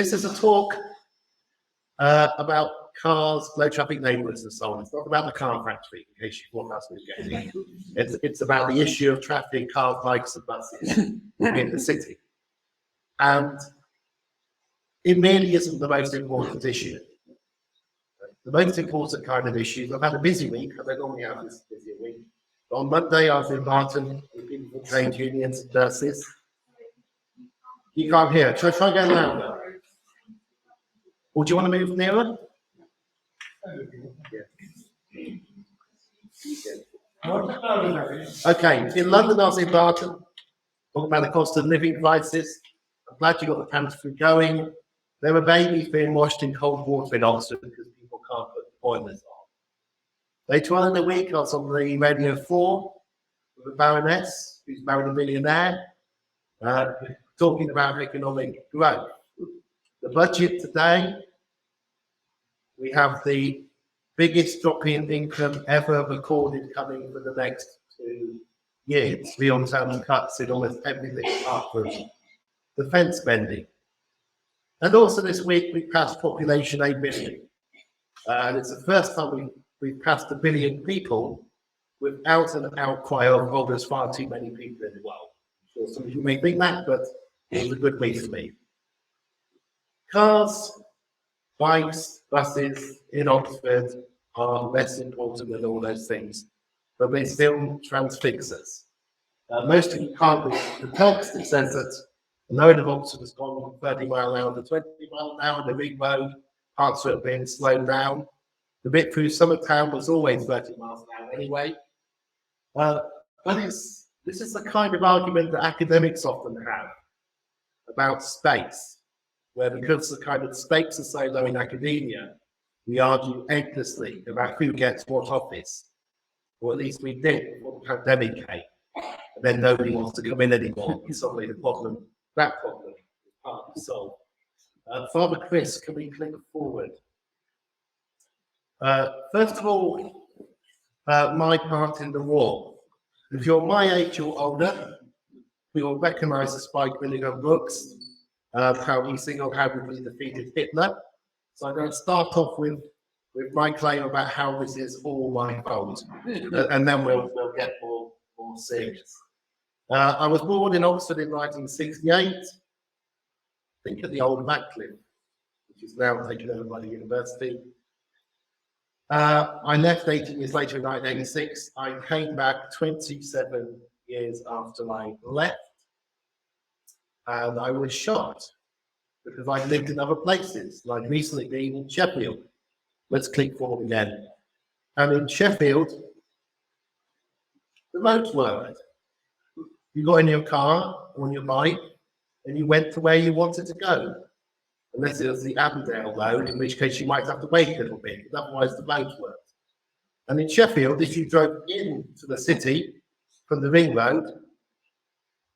This is a talk about cars, low traffic neighbourhoods and so on. It's not about the car factory, in case you thought that's what you're getting. It's about the issue of traffic, cars, bikes and buses in the city. And it really isn't the most important issue. The most important kind of issue, I've had a busy week, I don't normally have this busy week. But on Monday, I was in Barton with people from trade unions and nurses. You can't hear. Try going louder. Or do you want to move nearer? Okay, in London, I was in Barton, talking about the cost of living prices. I'm glad you got the pantry going. There were babies being washed in cold water in Oxford because people can't put the boilers on. Later on in the week, I was on the Radio 4 with a baroness who's married a millionaire, talking about economic growth. The budget today, we have the biggest drop in income ever recorded coming for the next 2 years. We also have cuts in almost everything apart from defence spending. And also this week we passed population 8 billion. And it's the first time we've passed 1 billion people without an outcry of, oh, there's far too many people in the world. I'm sure some of you may think that, but it was a good week for me. Cars, bikes, buses in Oxford are less important than all those things, but they still transfix us. Most of you can't read the text. It says that the load of Oxford has gone from 30 mile an hour to 20 mile an hour. The ring road, parts of it being slowed down. The bit through Summertown was always 30 miles an hour anyway. But this is the kind of argument that academics often have about space, where because the kind of stakes are so low in academia, we argue endlessly about who gets what office, or at least we did before the pandemic came, and then nobody wants to come in anymore. And suddenly that problem is partly solved. Father Chris, can we click forward? First of all, my part in the war. If you're my age or older, you will recognise the Spike Milligan books, how he single-handedly defeated Hitler. So I'm going to start off with my claim about how this is all my fault, and then we'll get more serious. I was born in Oxford in 1968, I think at the old Radcliffe, which is now taken over by the university. I left 18 years later in 1986. I came back 27 years after I left, and I was shocked because I've lived in other places, like recently being in Sheffield. Let's click forward again. And in Sheffield, the roads worked. You got in your car, on your bike, and you went to where you wanted to go. Unless it was the Abbeydale Road, in which case you might have to wait a little bit, but otherwise the roads worked. And in Sheffield, if you drove into the city from the ring road,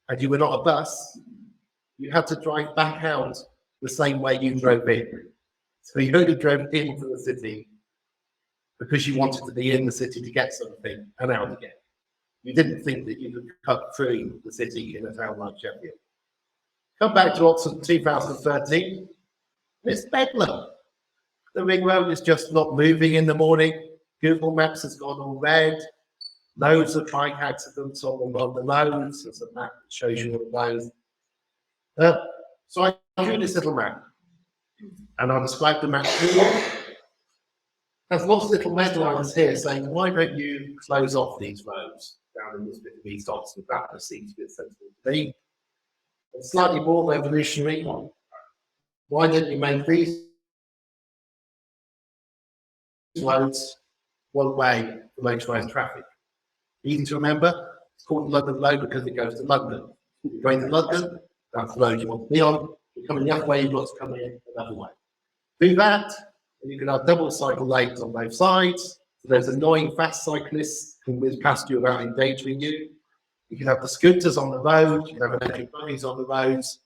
and you were not a bus, you had to drive back out the same way you drove in. So you only drove into the city because you wanted to be in the city to get something and out again. You didn't think that you could cut through the city in a town like Sheffield. Come back to Oxford in 2013, it's bedlam. The ring road is just not moving in the morning. Google Maps has gone all red. Loads of bike accidents on the roads. There's a map that shows you all those. So I drew this little map, and I described the map to you. There's lots of little red lines here saying, why don't you close off these roads down in this bit of East Oxford? That seems to be sensible to me. And slightly more revolutionary, why don't you make these roads one way for motorised traffic? Easy to remember, it's called London Road because it goes to London. You're going to London, that's the road you want to be on. You're coming the other way, you've got to come in another way. Do that, and you can have double cycle lanes on both sides. So there's annoying fast cyclists who whiz past you without endangering you. You can have the scooters on the road, you can have electric buggies on the roads.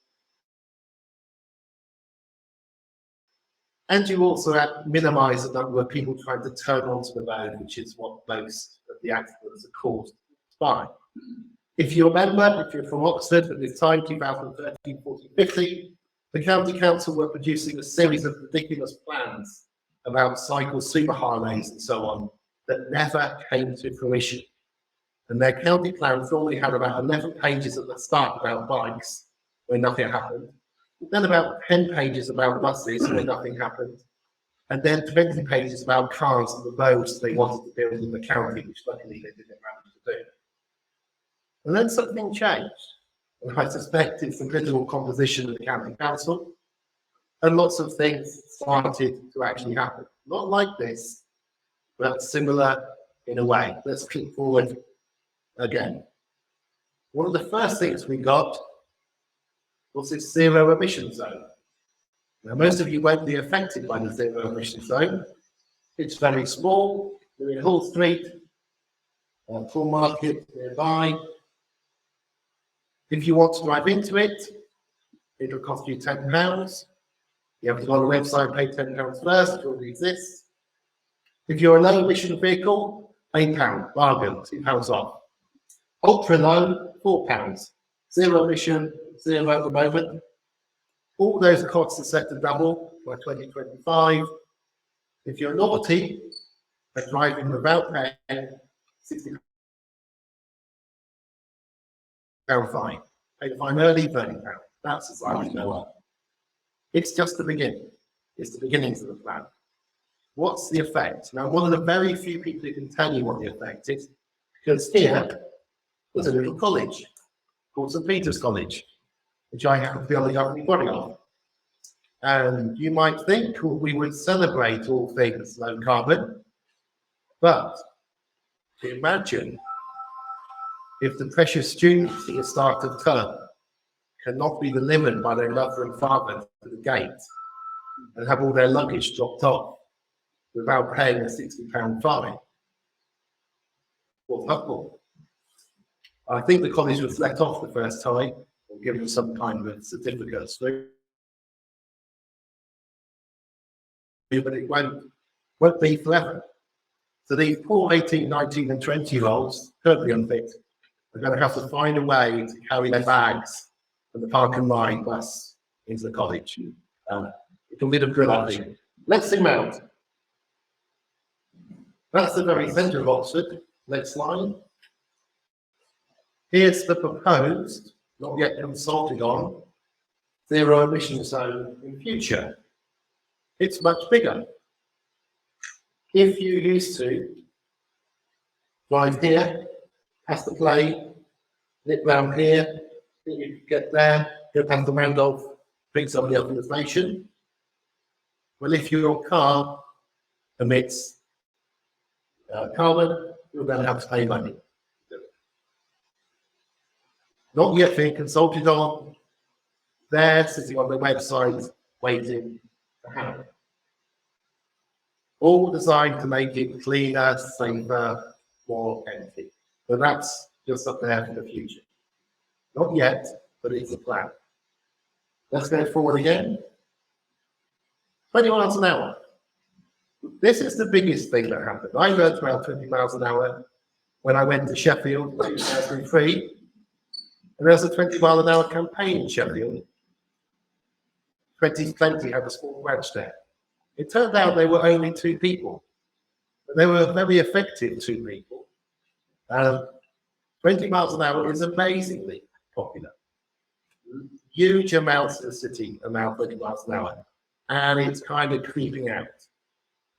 And you also minimise the number of people trying to turn onto the road, which is what most of the accidents are caused by. If you remember, if you're from Oxford at this time, 2013, 14, 15, The county council were producing a series of ridiculous plans about cycle superhighways and so on that never came to fruition. And their county plans normally had about 11 pages at the start about bikes, where nothing happened. Then about 10 pages about buses, where nothing happened. And then 20 pages about cars and the roads they wanted to build in the county, which luckily they didn't manage to do. And then something changed. And I suspect it's the political composition of the county council. And lots of things started to actually happen. Not like this, but similar in a way. Let's click forward again. One of the first things we got was this zero emission zone. Now, most of you won't be affected by the zero emission zone. It's very small. We're in Hall Street, Full Market nearby. If you want to drive into it, it'll cost you £10. You have to go on the website and pay £10 first, it already exists. If you're a low emission vehicle, £8, bargain, £2 off. Ultra low, £4. Zero emission, zero at the moment. All those costs are set to double by 2025. If you're naughty and driving without paying £60 fine, pay the fine early, £30. That's as far as I know. It's just the beginning. It's the beginnings of the plan. What's the effect? Now, one of the very few people who can tell you what the effect is, because here was a little college called St. Peter's College, which I happen to be on the governing body of. And you might think we would celebrate all things low carbon, but imagine if the precious students at the start of term cannot be delivered by their mother and father to the gate and have all their luggage dropped off without paying a £60 fine. What's up for? I think the college was let off the first time or given some kind of certificate, but it won't be forever. So these poor 18, 19 and 20-year-olds, totally unfit, are going to have to find a way to carry their bags from the park and ride bus into the college. It's a bit of good, I think. Let's zoom out. That's the very centre of Oxford. Next slide. Here's the proposed, not yet consulted on, zero emission zone in future. It's much bigger. If you used to drive here, past the play, nip round here, you get there, go past the Randolph, bring somebody up in the station. Well, if your car emits carbon, you're going to have to pay money. Not yet being consulted on. They're sitting on the website waiting to happen. All designed to make it cleaner, safer, more empty. But that's just up there for the future. Not yet, but it's a plan. Let's go forward again. 20 miles an hour. This is the biggest thing that happened. I learned around 20 miles an hour when I went to Sheffield in 2003. And there was a 20 mile an hour campaign in Sheffield. 2020 had a small branch there. It turned out they were only 2 people, but they were very effective 2 people. 20 miles an hour is amazingly popular. Huge amounts of the city are now 20 miles an hour, and it's kind of creeping out.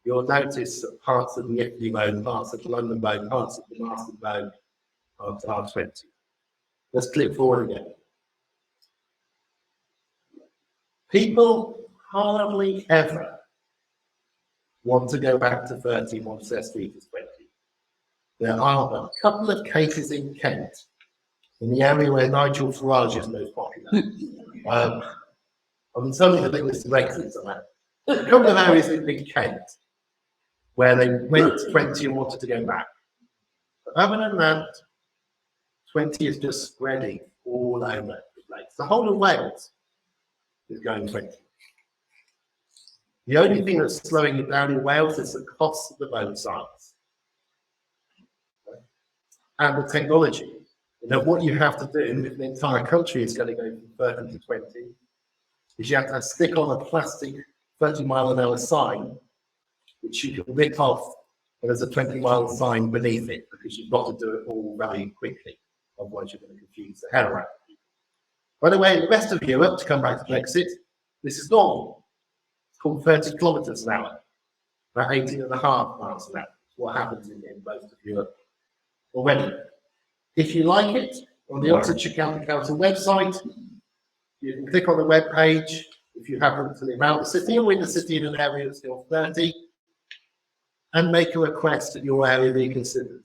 You'll notice that parts of the Italy Road, parts of the London Road, parts of the Marston Road are 20. Let's click forward again. People hardly ever want to go back to 30 once their speed is 20. There are a couple of cases in Kent, in the area where Nigel Farage is most popular. I'm certainly a bit list of exits on that. A couple of areas in Kent where they went to 20 and wanted to go back. But other than that, 20 is just spreading all over the place. The whole of Wales is going 20. The only thing that's slowing it down in Wales is the cost of the road signs and the technology. You know, what you have to do if the entire country is going to go from 30 to 20, is you have to stick on a plastic 30-mile-an-hour sign, which you can rip off, and there's a 20-mile sign beneath it, because you've got to do it all very quickly. Otherwise, you're going to confuse the hell out of you. By the way, in the rest of Europe, to come back to Brexit, this is normal. It's called 30 kilometres an hour, about 18.5 miles an hour. That's what happens in most of Europe already. If you like it, on the Oxfordshire County Council website, you can click on the web page if you happen to live out the city or in the city in an area that's still 30, and make a request that your area be considered.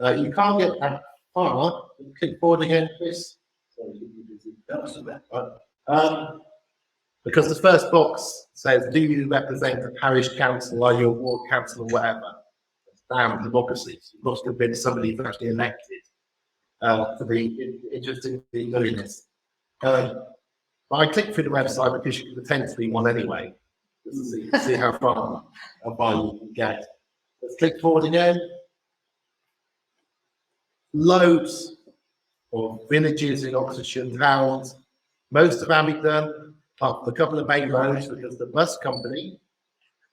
You can't get that far. Click forward again, Chris. Because the first box says, do you represent a parish council, are you a ward council or whatever? That's damn democracy. You've got to convince somebody who's actually elected to be interested in doing this. I clicked through the website because you can potentially one anyway, just to see how far you can get. Let's click forward again. Loads of villages in Oxfordshire and towns. Most of Abingdon, up a couple of main roads, because the bus company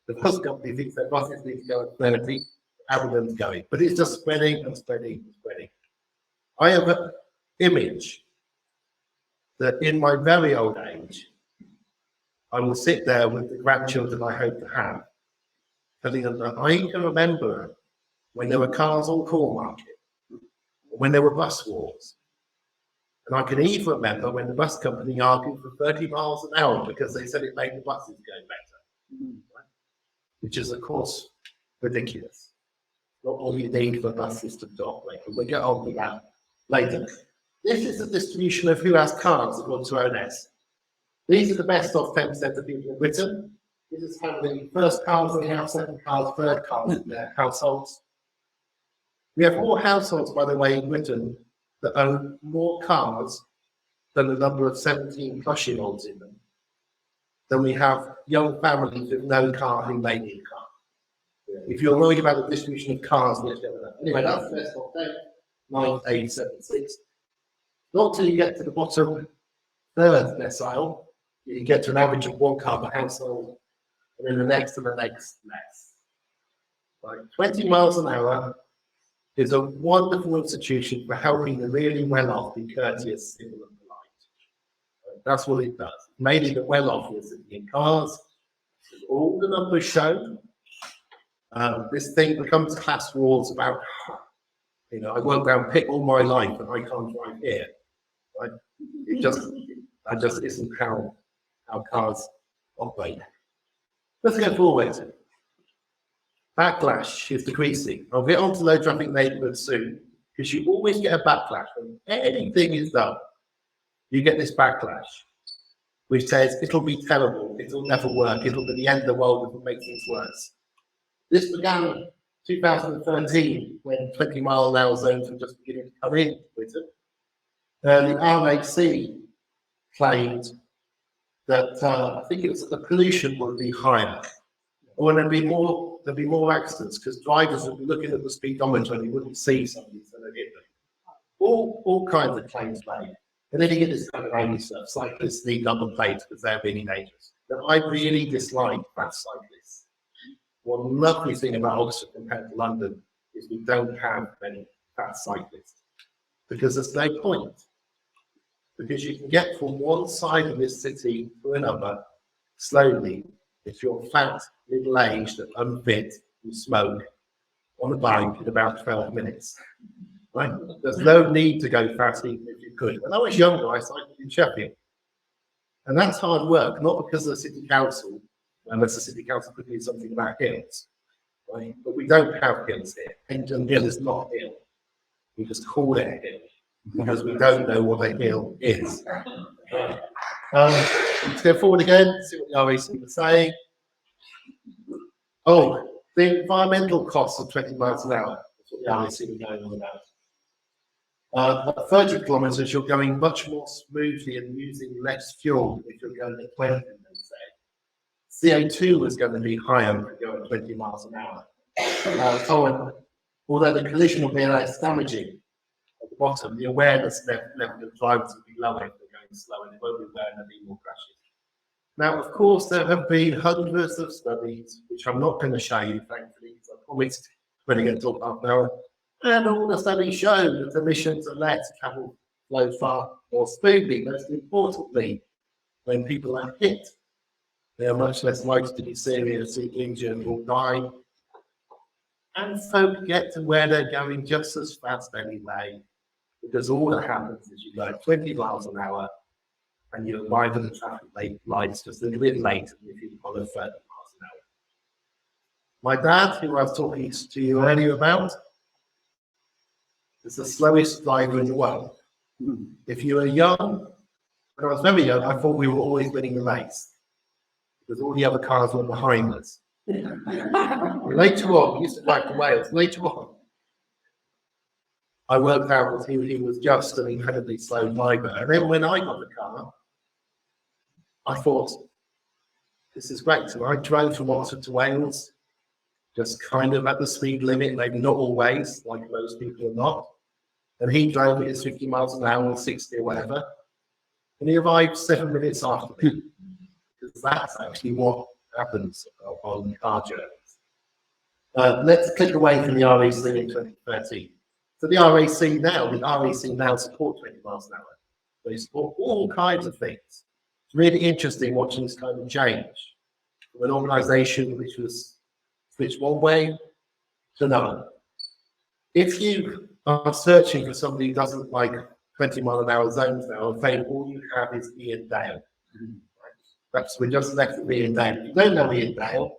thinks their buses need to go at 30, Abingdon's going. But it's just spreading and spreading and spreading. I have an image that in my very old age, I will sit there with the grandchildren I hope to have, telling them that I can remember when there were cars on Corn Market, when there were bus wars. And I can even remember when the bus company argued for 30 miles an hour because they said it made the buses go better, which is, of course, ridiculous. Not all you need for a bus system to operate, but we'll get on to that later. This is the distribution of who has cars according to ONS. These are the best of 10% of people in Britain. This is how many first cars they have, second cars, third cars in their households. We have more households, by the way, in Britain that own more cars than the number of 17-plus-year-olds in them. Then we have young families with no car who may need a car. If you're worried about the distribution of cars, let's get with that. Anyway, that's the best of 10, 9, 8, 7, 6. Not till you get to the bottom third decile, you get to an average of 1 car per household, and then the next and the next less. Like 20 miles an hour is a wonderful institution for helping the really well-off be courteous, civil, and polite. That's what it does. Mainly the well-off are sitting in cars. All the numbers shown. This thing becomes class wars about, I worked down Pitt all my life and I can't drive here. Right? That just isn't how cars operate. Let's go forward. Backlash is decreasing. I'll get on to low traffic neighborhoods soon, because you always get a backlash when anything is done. You get this backlash, which says it'll be terrible, it'll never work, it'll be the end of the world, it'll make things worse. This began in 2013 when 20-mile-an-hour zones were just beginning to come in Britain. The RAC claimed that I think it was that the pollution would be higher, or there'd be more accidents because drivers would be looking at the speedometer and you wouldn't see somebody so they'd hit them. All kinds of claims made. And then you get this kind of angry stuff. Cyclists need number plates because they're being dangerous. Now, I really dislike fast cyclists. One lovely thing about Oxford compared to London is we don't have many fast cyclists because there's no point. Because you can get from one side of this city to another slowly if you're fat, middle-aged, and unfit, and smoke on a bike in about 12 minutes. Right? There's no need to go fast even if you could. When I was younger, I cycled in Sheffield. And that's hard work, not because of the city council, unless the city council could do something about hills. Right? But we don't have hills here. Hendon Hill is not a hill. We just call it a hill because we don't know what a hill is. Let's go forward again, see what the RAC was saying. Oh, the environmental costs of 20 miles an hour. That's what the RAC was going on about. At 30 kilometres, you're going much more smoothly and using less fuel if you're going at 20, they say. CO2 was going to be higher if you go at 20 miles an hour. Although the collision will be less damaging at the bottom, the awareness level of drivers will be lower if they're going slow and they won't be aware and there'll be more crashes. Now, of course, there have been hundreds of studies, which I'm not going to show you, thankfully, because I promised when I get to talk half an hour. And all the studies show that emissions are less travel flow far more smoothly. Most importantly, when people are hit, they are much less likely to be seriously injured or die. And so get to where they're going just as fast anyway, because all that happens is you go 20 miles an hour and you arrive at the traffic lights just a little bit later than if you follow 30 miles an hour. My dad, who I was talking to you earlier about, is the slowest driver in the world. If you were young, when I was very young, I thought we were always winning the race because all the other cars were behind us. Later on, we used to drive to Wales. Later on, I worked out that he was just an incredibly slow driver. And then when I got the car, I thought, this is great. So I drove from Oxford to Wales, just kind of at the speed limit, maybe not always, like most people are not. And he drove at 50 miles an hour or 60 or whatever. And he arrived 7 minutes after me. Because that's actually what happens on car journeys. Let's click away from the RAC in 2013. So the RAC now support 20 miles an hour. They support all kinds of things. It's really interesting watching this kind of change from an organisation which was switched one way to another. If you are searching for somebody who doesn't like 20 mile an hour zones now, I'm saying all you have is Ian Dale. Perhaps we just left with Ian Dale. If you don't know Ian Dale,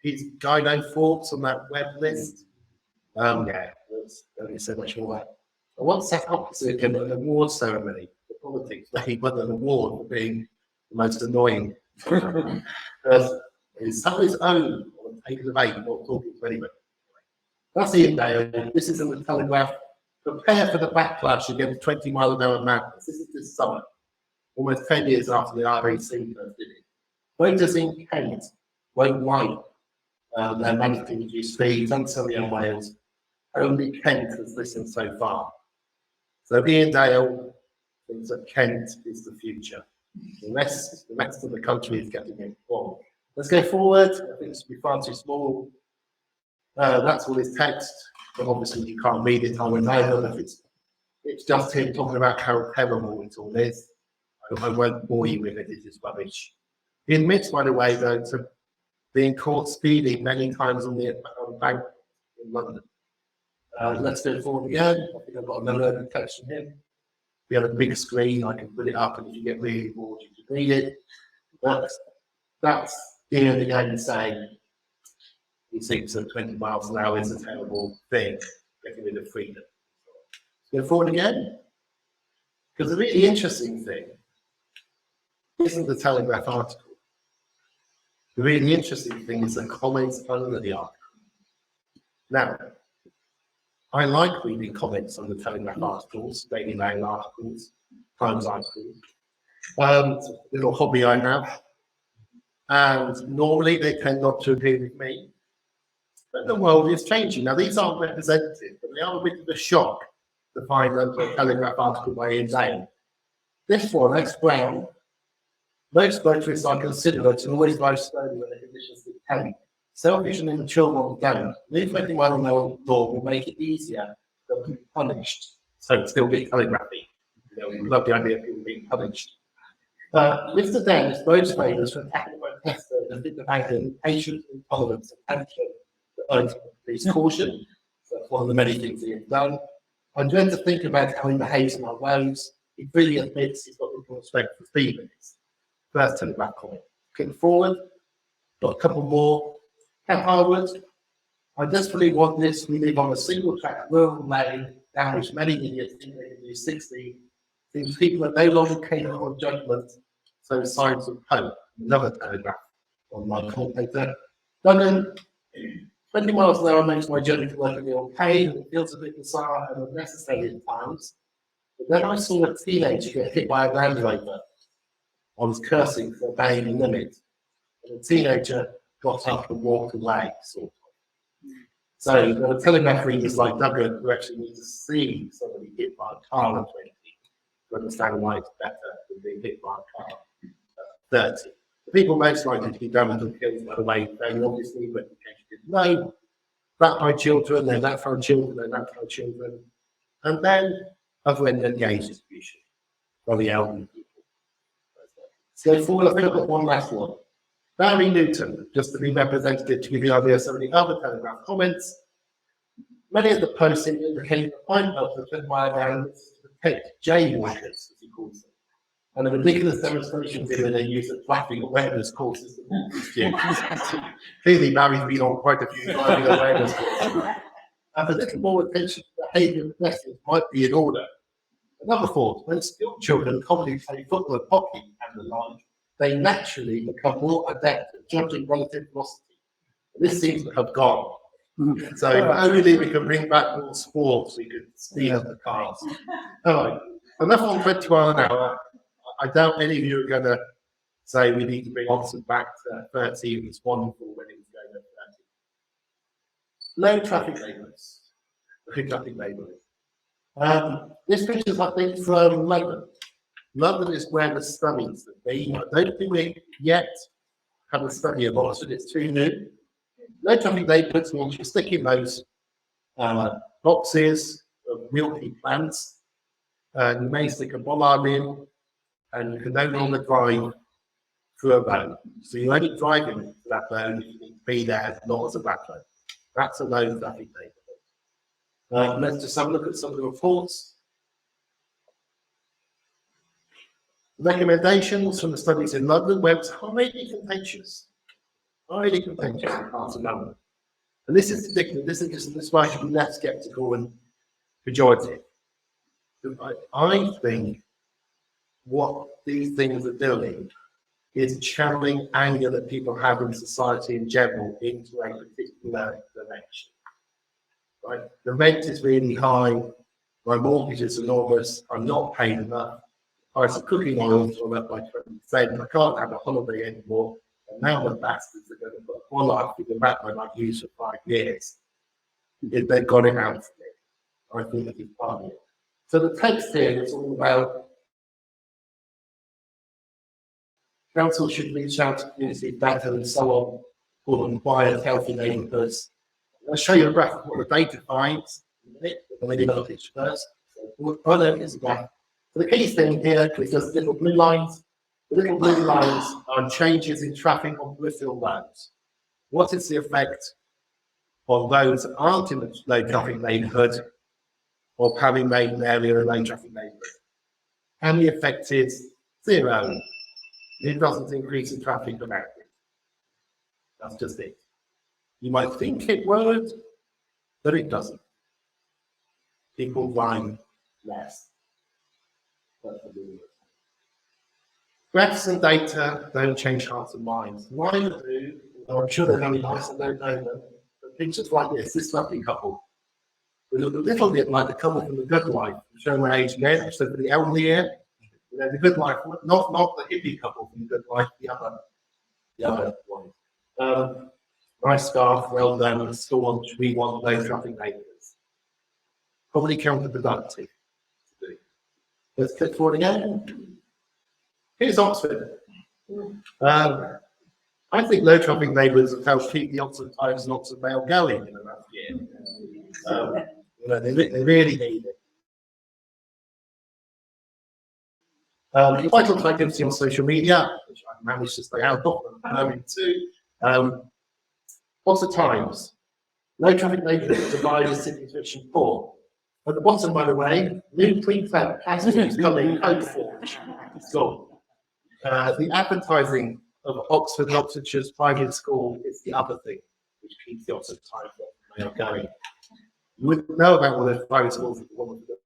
he's Guy No Forks on that web list. Don't get so much more. I once sat opposite him at an award ceremony for politics where he won an award for being the most annoying. He's on his own on a table of 8, not talking to anybody. That's Ian Dale. This is in the Telegraph. Prepare for the backlash against 20 mile an hour madness. This is this summer, almost 10 years after the RAC first did it. Voters in Kent won't like their mandatory reduced speeds and Surrey and Wales. Only Kent has listened so far. So Ian Dale thinks that Kent is the future. The rest of the country is getting it wrong. Let's go forward. I think this will be far too small. That's all his text, but obviously you can't read it. I don't know if it's just him talking about how terrible it all is. I won't bore you with it, it is rubbish. He admits, by the way, though, to being caught speeding many times on the bank in London. Let's go forward again. I think I've got another text from him. We have a big screen, I can put it up, and if you get really bored, you can read it. That's Ian again saying he thinks that 20 miles an hour is a terrible thing, getting rid of freedom. Go forward again. Because the really interesting thing isn't the Telegraph article. The really interesting thing is the comments under the article. Now, I like reading comments on the Telegraph articles, Daily Mail articles, Times articles. It's a little hobby I have. And normally they tend not to agree with me. But the world is changing. Now, these aren't representative, but they are a bit of a shock to find a Telegraph article by Ian Dale. This one, X Brown, most motorists are considerate to always drive slowly when the conditions dictate. Selfish and immature ones don't. Leave anyone on their law will make it easier to be punished. So still get telegraphy. We love the idea of people being punished. Mr. Dale is motivated for attacking protesters and did the bank and patience, intolerance, and action that earns police caution. So that's one of the many things he has done. I'm going to think about how he behaves in our roads. He really admits he's got little respect for speed limits. First telegraph comment. Clicking forward, got a couple more. Cat Harwood, I desperately want this. We live on a single track rural lane down which many idiots think they can do 60. These people are no longer capable of judgment, so signs of hope. Another telegraph on my commentator. London, 20 miles an hour makes my journey to work a little pain. It feels a bit bizarre and unnecessary at times. But then I saw a teenager get hit by a Land Rover. I was cursing for obeying the limit. And the teenager got up and walked away, sort of. So the telegraph readers like Douglas who actually need to see somebody hit by a car at 20 to understand why it's better than being hit by a car at 30. The people most likely to be damaged or killed by the way, very obviously, but in case you didn't know, that by children, then that from children, then that from children, and then other end of the age distribution for the elderly people. So for I think I've got one last one. Barry Newton, just to be representative to give you an idea of some of the other Telegraph comments. Many of the posts indicate the fine purpose by Barry to protect jaywalkers, as he calls them, and the ridiculous demonstrations in their use of traffic awareness courses to walk these students. Clearly, Barry's been on quite a few driving awareness courses. A little more attention to behaviour lessons might be in order. Another thought, when school children commonly play football and hockey and the like, they naturally become more adept at judging relative velocity. This seems to have gone. So if only we can bring back more sports, we could speed up the cars. All right, enough on 20 miles an hour. I doubt any of you are going to say we need to bring Oxford back to 30. It was wonderful when it was going at 30. Low traffic labels. Low traffic labels. This picture is, I think, from London. London is where the studies have been. I don't think we yet have a study of Oxford. It's too new. Low traffic labels means you're sticking those boxes of milky plants. You may stick a bollard in, and you can no longer drive through a road. So you're only driving to that road if you need to be there, not as a back road. That's a low traffic label. Let's just have a look at some of the reports. Recommendations from the studies in London where it's highly contentious in parts of London. And this is ridiculous. This is why I should be less sceptical and pejorative. I think what these things are doing is channeling anger that people have in society in general into a particular direction. Right? The rent is really high, my mortgage is enormous, I'm not paid enough, price of cooking oil is up by 20%, I can't have a holiday anymore, and now the bastards are going to put a bollard in the back I might use for 5 years. If they've got it out for me, I think that is part of it. So the text here is all about council should reach out to community better and so on, for quiet, healthy neighbourhoods. I'll show you a graph of what the data finds in a minute, but maybe not each first. Oh, there is a graph. So the key thing here is just little blue lines. The little blue lines are changes in traffic on peripheral roads. What is the effect on those that aren't in the low traffic neighbourhood of having made an area a low traffic neighbourhood? And the effect is 0. It doesn't increase the traffic dramatically. That's just it. You might think it would, but it doesn't. People drive less. Graphs and data don't change hearts and minds. Mine do, I'm sure they're very nice and don't know them. But pictures like this lovely couple, they look a little bit like the couple from The Good Life, showing my age again, so for the elderly here. You know, The Good Life, not the hippie couple from The Good Life, the other one. Nice scarf, well done, staunch, we want low traffic neighbourhoods. Probably counterproductive. Let's click forward again. Here's Oxford. I think low traffic neighbourhoods have helped keep the Oxford Times and Oxford Mail going in the last year. You know, they really need it. Vital activity on social media, which I managed to stay out of, too. Oxford Times. Low traffic neighbourhoods divided city fiction 4. At the bottom, by the way, new prefab passages coming code forge. So, the advertising of Oxford and Oxfordshire's private school is the other thing which keeps the Oxford Times going. You wouldn't know about all those private schools if you wanted to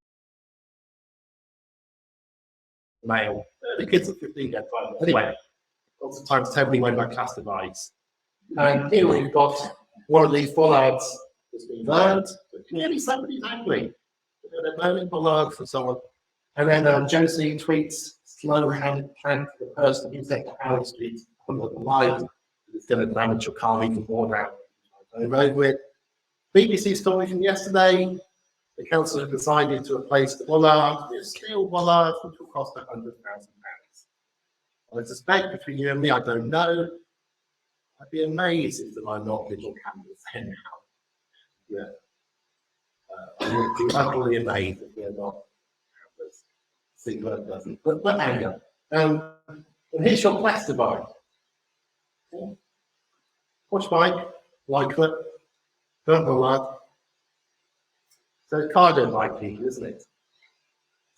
mail. The kids at 15 get private. Anyway, Oxford Times heavily went by class divides. And here we've got one of these bollards that's been burned, but clearly somebody's angry. They're burning bollards and so on. And then Josie tweets, slow hand to the person who's at Howard Street under the light. It's going to damage your car even more now. Over it. BBC story from yesterday. The council have decided to replace the bollard with steel bollards, which will cost £100,000. I suspect between you and me, I don't know. I'd be amazed if there are not little cameras there now. Yeah. I would be utterly amazed if there are not cameras. See what it doesn't. But hang on. And here's your quest device. Watch Mike, like that. Don't know what. So it's cargo like people, isn't it?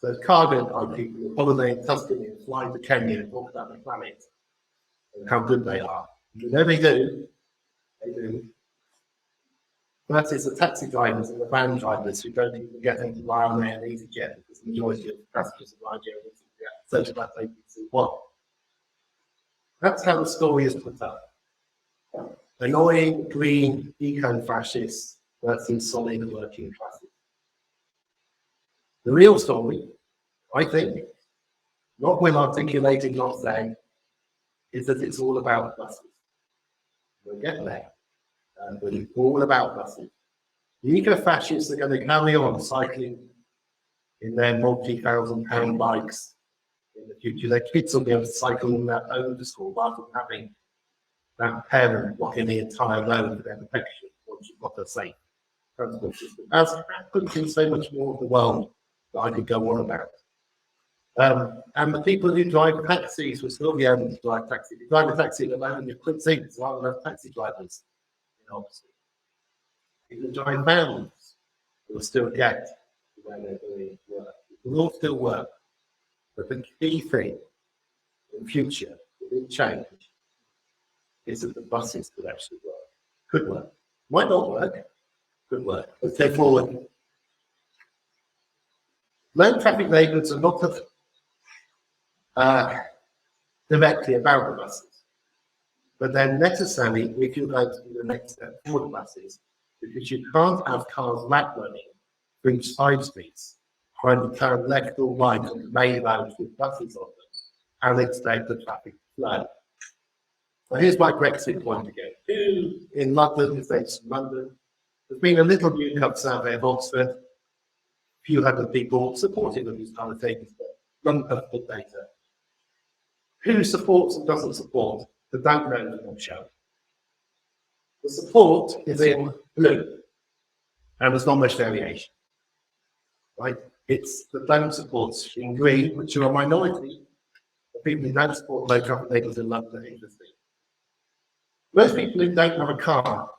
So it's cargo like people who holiday in Tuscany and fly to Kenya and talk about the planet and how good they are. You know they do. They do. But it's the taxi drivers and the van drivers who don't even get into Ryanair and EasyJet because the majority of passengers of Ryanair and EasyJet such that they can see what. That's how the story is put up. Annoying, green, eco-fascists versus solid working classes. The real story, I think, not well articulated, not saying, is that it's all about buses. We'll get there. But it's all about buses. The eco-fascists are going to carry on cycling in their multi-thousand-pound bikes in the future. Their kids will be able to cycle on their own to school rather than having that parent blocking the entire road for their protection once you've got a safe transport system. As happens in so much more of the world that I could go on about. And the people who drive taxis will still be able to drive taxis. If you drive a taxi at the moment, you couldn't see there's not enough taxi drivers in Oxford. People who drive vans will still get to where they're doing work. It will all still work. But the key thing in future, the big change, is that the buses could actually work. Could work. Might not work. Could work. Let's take forward. Low traffic neighbourhoods are not directly about the buses, but they're necessary if you're going to do the next step for the buses, because you can't have cars lap running through side streets trying to turn left or right on the main roads with buses on them and expect the traffic to flow. So here's my Brexit point again. Who in London, if it's London, there's been a little New Cup survey of Oxford, a few hundred people supporting of these kind of things, but none of the data. Who supports and doesn't support? The don't know does not show. The support is in blue, and there's not much variation. Right? It's the don't supports in green, which are a minority of people who don't support low traffic neighbourhoods in London are interesting. Most people who don't have a car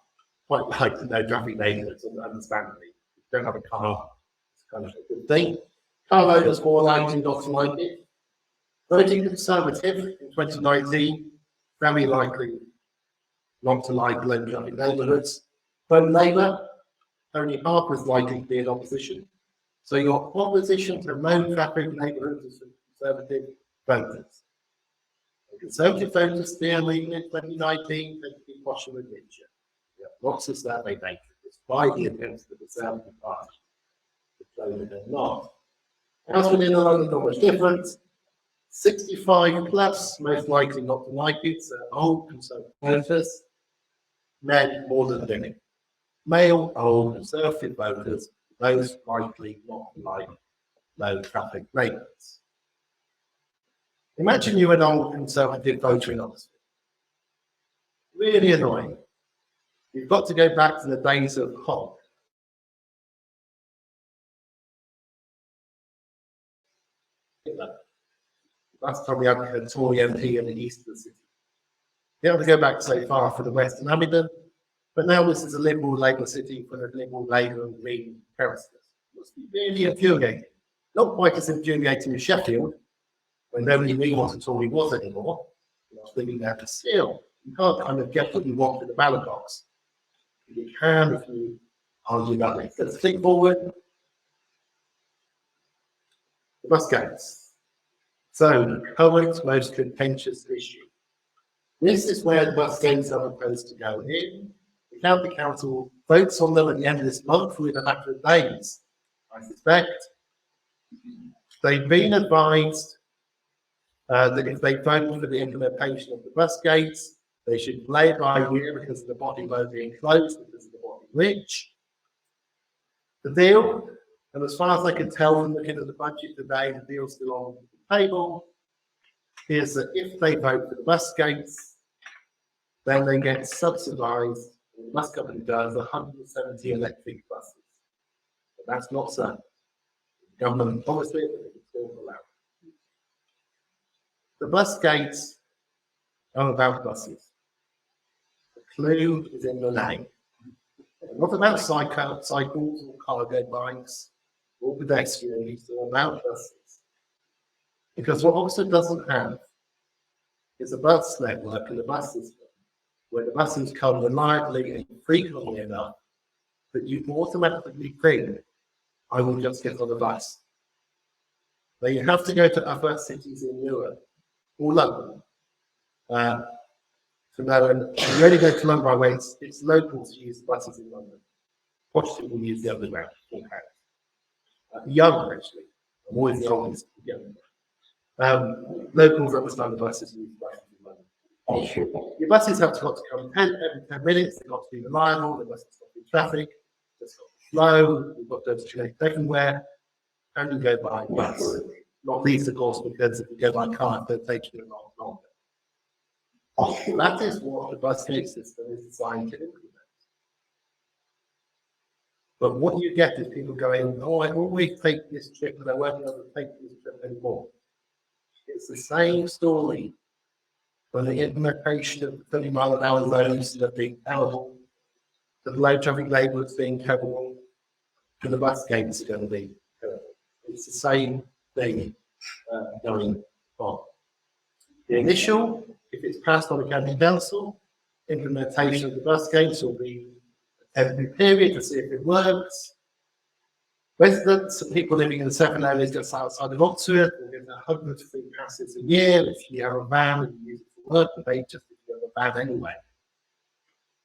quite like the no traffic neighbourhoods, understandably. If you don't have a car, it's kind of a good thing. Car owners more likely not to like it. Voting Conservative in 2019, very likely not to like low traffic neighbourhoods. Vote Labour, only half as likely to be in opposition. So your opposition to low traffic neighbourhoods is Conservative voters. The Conservative voters still leading in 2019 tend to be posher and richer. Lots of survey data. It's fighting against the Conservative Party. So they're not. House within the London not much different. 65 plus, most likely not to like it, so old Conservative voters. Men more than women. Male, old Conservative voters, most likely not to like low traffic neighbourhoods. Imagine you're an old Conservative voter in Oxford. Really annoying. You've got to go back to the days of Hogg. Last time we had a Tory MP in the east of the city. You don't have to go back so far for the Western Abingdon, but now this is a Liberal Labour city full of Liberal Labour and Green councillors. It must be really infuriating. Not quite as infuriating as Sheffield, when nobody knew what a Tory was anymore. I was thinking that, but still, you can't kind of get what you want in the ballot box. You can if you argue about it. Let's think forward. The bus gates. So, the current most contentious issue. This is where the bus gates are proposed to go in. The county council votes on them at the end of this month within a matter of days, I suspect. They've been advised that if they vote for the implementation of the bus gates, they should play it by ear because of the body road being closed, because of the body bridge. The deal, and as far as I can tell from looking at the budget today, the deal's still on the table. is that if they vote for the bus gates, then they get subsidised. The bus company does 170 electric buses. But that's not so. The government policy, but it's still allowed. The bus gates are about buses. The clue is in the name. They're not about cycles or cargo bikes or pedestrians, they're about buses. Because what Oxford doesn't have is a bus network and a bus system where the buses come reliably and frequently enough that you automatically think, I will just get on the bus. But you have to go to other cities in Europe or London to know, and you only go to London by way it's local to use buses in London. Posh people use the underground, young actually. I'm always the oldest. Locals understand the buses use buses in London. Your buses have got to come every 10 minutes, they've got to be reliable, they must stop in traffic, they've got to be slow, you've got to disconnect everywhere, and you go by bus. Not least, of course, because if you go by car, it takes you a lot longer. That is what the bus gate system is designed to implement. But what you get is people going, oh, I always take this trip, but I won't be able to take this trip anymore. It's the same story for the implementation of 30-mile-an-hour zones that are being terrible, the low traffic neighbourhoods being terrible, and the bus gates are going to be terrible. It's the same thing going on. The initial, if it's passed on the county council, implementation of the bus gates will be a temporary period to see if it works. Residents and people living in the 7 areas just outside of Oxford will get 100 free passes a year if you have a van and you use it for work, but they just if you have a van anyway.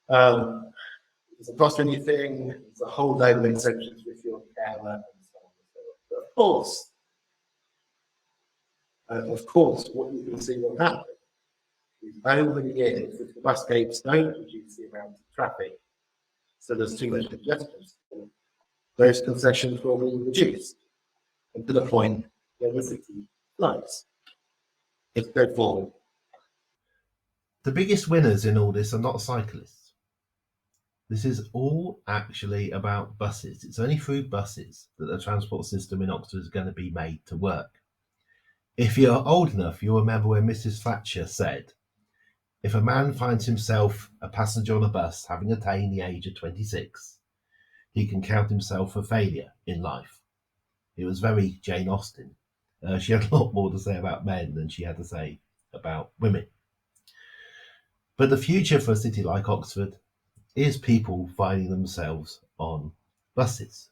It doesn't cost anything, there's a whole load of exemptions if you're a carer and so on and so on. But of course, what you can see will happen is over the years, if the bus gates don't reduce the amount of traffic, so there's too much congestion, those concessions will be reduced and to the point where the city flows. It's good forward. The biggest winners in all this are not cyclists. This is all actually about buses. It's only through buses that the transport system in Oxford is going to be made to work. If you're old enough, you'll remember when Mrs. Thatcher said, if a man finds himself a passenger on a bus having attained the age of 26, he can count himself a failure in life. It was very Jane Austen. She had a lot more to say about men than she had to say about women. But the future for a city like Oxford is people finding themselves on buses.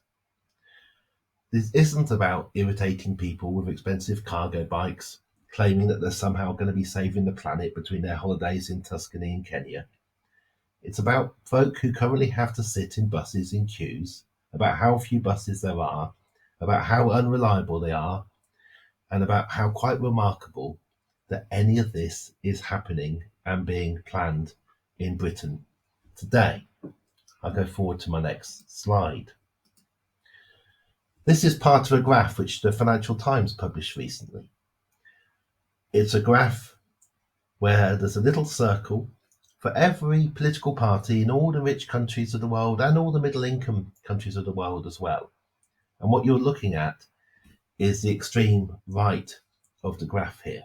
This isn't about irritating people with expensive cargo bikes, claiming that they're somehow going to be saving the planet between their holidays in Tuscany and Kenya. It's about folk who currently have to sit in buses in queues, about how few buses there are, about how unreliable they are, and about how quite remarkable that any of this is happening and being planned in Britain today. I'll go forward to my next slide. This is part of a graph which the Financial Times published recently. It's a graph where there's a little circle for every political party in all the rich countries of the world and all the middle income countries of the world as well. And what you're looking at is the extreme right of the graph here.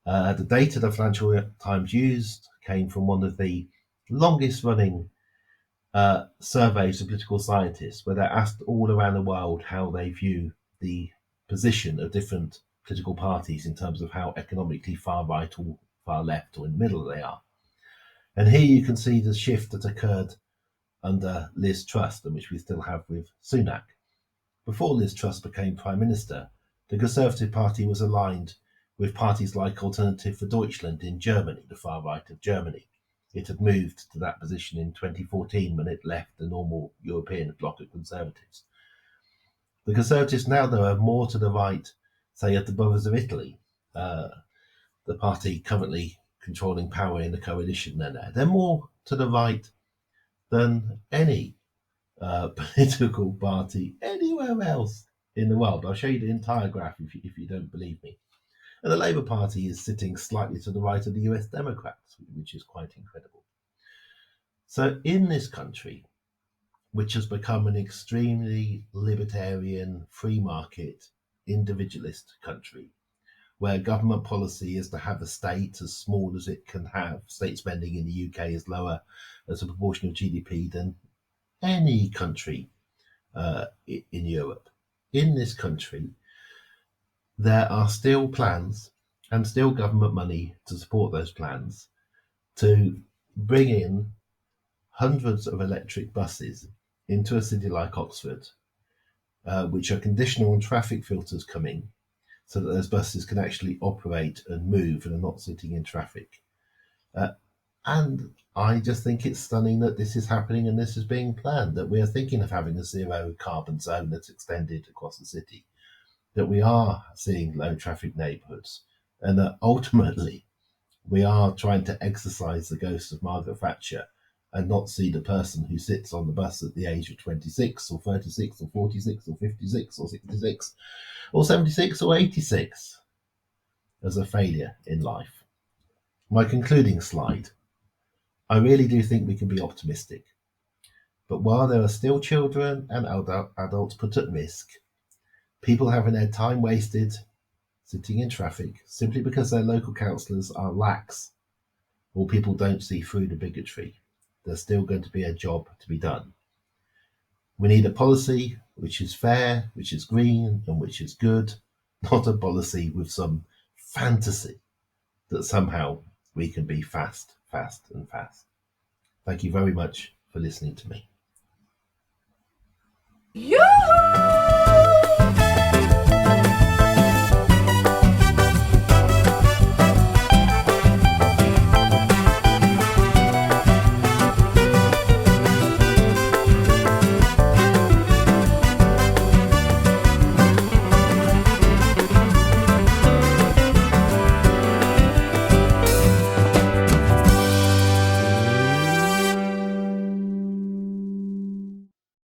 The data the Financial Times used came from one of the longest running surveys of political scientists, where they're asked all around the world how they view the position of different political parties in terms of how economically far right or far left or in the middle they are. And here you can see the shift that occurred under Liz Truss, and which we still have with Sunak. Before Liz Truss became Prime Minister, the Conservative Party was aligned with parties like Alternative for Deutschland in Germany, the far right of Germany. It had moved to that position in 2014 when it left the normal European bloc of Conservatives. The Conservatives now, though, are more to the right, say, of the Brothers of Italy, the party currently controlling power in the coalition there. They're more to the right than any political party anywhere else in the world. I'll show you the entire graph if you don't believe me. And the Labour Party is sitting slightly to the right of the US Democrats, which is quite incredible. So in this country, which has become an extremely libertarian, free market, individualist country, where government policy is to have a state as small as it can have. State spending in the UK is lower as a proportion of GDP than any country in Europe. In this country, there are still plans and still government money to support those plans to bring in hundreds of electric buses into a city like Oxford, which are conditional on traffic filters coming, so that those buses can actually operate and move and are not sitting in traffic. And I just think it's stunning that this is happening and this is being planned, that we are thinking of having a zero carbon zone that's extended across the city, that we are seeing low traffic neighbourhoods, and that ultimately we are trying to exorcise the ghost of Margaret Thatcher and not see the person who sits on the bus at the age of 26 or 36 or 46 or 56 or 66 or 76 or 86 as a failure in life. My concluding slide. I really do think we can be optimistic. But while there are still children and adults put at risk, people having their time wasted sitting in traffic simply because their local councillors are lax or people don't see through the bigotry, there's still going to be a job to be done. We need a policy which is fair, which is green, and which is good, not a policy with some fantasy that somehow we can be fast. Thank you very much for listening to me. Yoo-hoo!